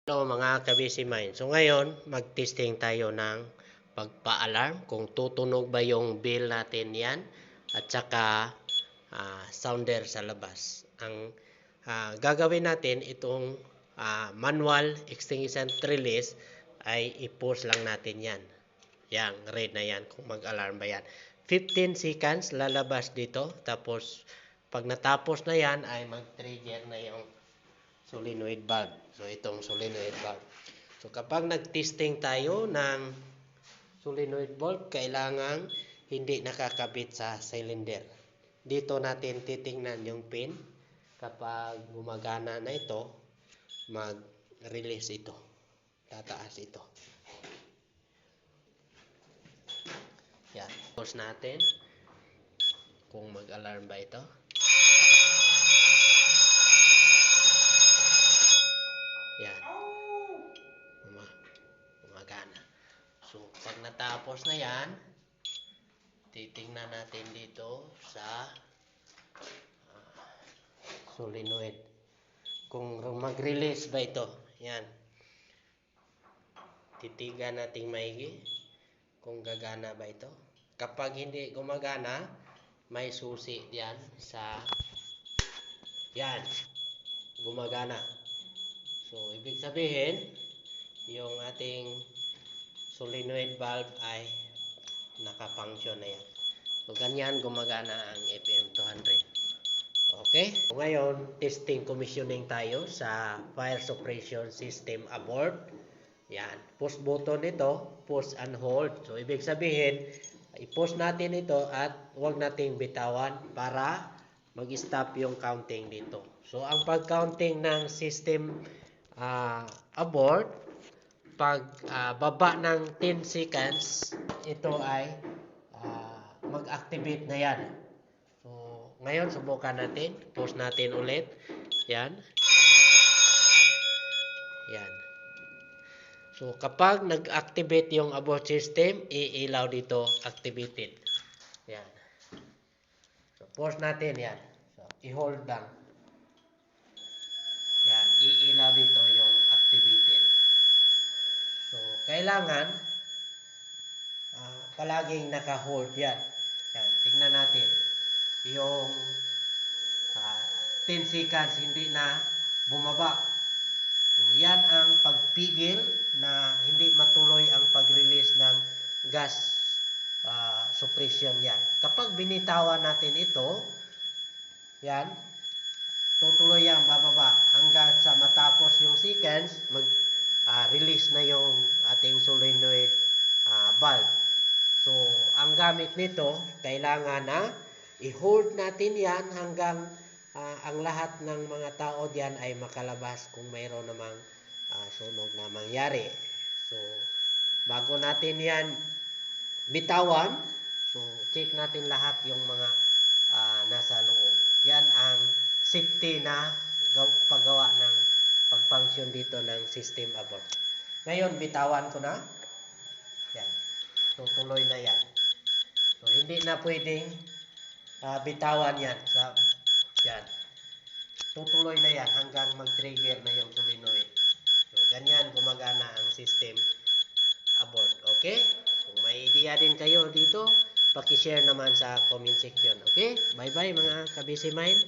Hello mga kabisi mind. So ngayon, mag-testing tayo ng pagpa-alarm kung tutunog ba yung bell natin yan at saka sounder sa labas. Ang gagawin natin itong manual extinguisher release ay i-push lang natin yan. Yang red na yan kung mag-alarm ba yan. 15 seconds lalabas dito, tapos pag natapos na yan ay mag-trigger na yung solenoid valve. So itong solenoid valve. So kapag nag-testing tayo ng solenoid valve, kailangan hindi nakakabit sa cylinder. Dito natin titingnan yung pin. Kapag gumagana na ito, mag-release ito. Tataas ito. Yan. Pause natin kung mag-alarm ba ito. Yan. Gumagana. So, pag natapos na yan, titingnan natin dito sa solenoid. Kung mag-release ba ito. Yan. Titigan natin maigi kung gagana ba ito. Kapag hindi gumagana, may susi yan sa yan. Gumagana. So, ibig sabihin, yung ating solenoid valve ay nakapunction na yan. So, ganyan gumagana ang FM200. Okay? So, ngayon, testing commissioning tayo sa fire suppression system aboard. Yan. Push button ito, push and hold. So, ibig sabihin, i-push natin ito at huwag nating bitawan para mag-stop yung counting dito. So, ang pag-counting ng system aboard, pag baba ng 10 seconds, ito ay mag-activate na yan. So, ngayon, subukan natin. Push natin ulit. Yan. Yan. So, kapag nag-activate yung abort system, iilaw dito, activated. Yan. So, push natin yan. So, i-hold lang. Yan. Iilaw dito yung activated. So, kailangan palaging naka-hold yan. Yan. Tingnan natin. Yung 10 seconds hindi na bumaba. So, yan ang pagpigil na hindi matuloy ang pag-release ng gas suppression yan. Kapag binitawan natin ito, yan, tutuloy yan bababa hanggang sa matapos yung seconds, mag-release na yung ating solenoid valve. So, ang gamit nito, kailangan na i-hold natin yan hanggang ang lahat ng mga tao diyan ay makalabas kung mayroon namang sunog na mangyari. So, bago natin yan bitawan, so check natin lahat yung mga nasa loob. Yan ang safety na paggawa ng pag-function dito ng system abort. Ngayon, bitawan ko na. Yan. Tutuloy na yan. So, hindi na pwedeng bitawan yan. Yan. Tutuloy na yan hanggang mag-trigger na yung solenoid. So, ganyan gumagana ang system aboard. Okay? Kung may idea din kayo dito, paki-share naman sa comment section. Okay? Bye-bye mga kabisi mind.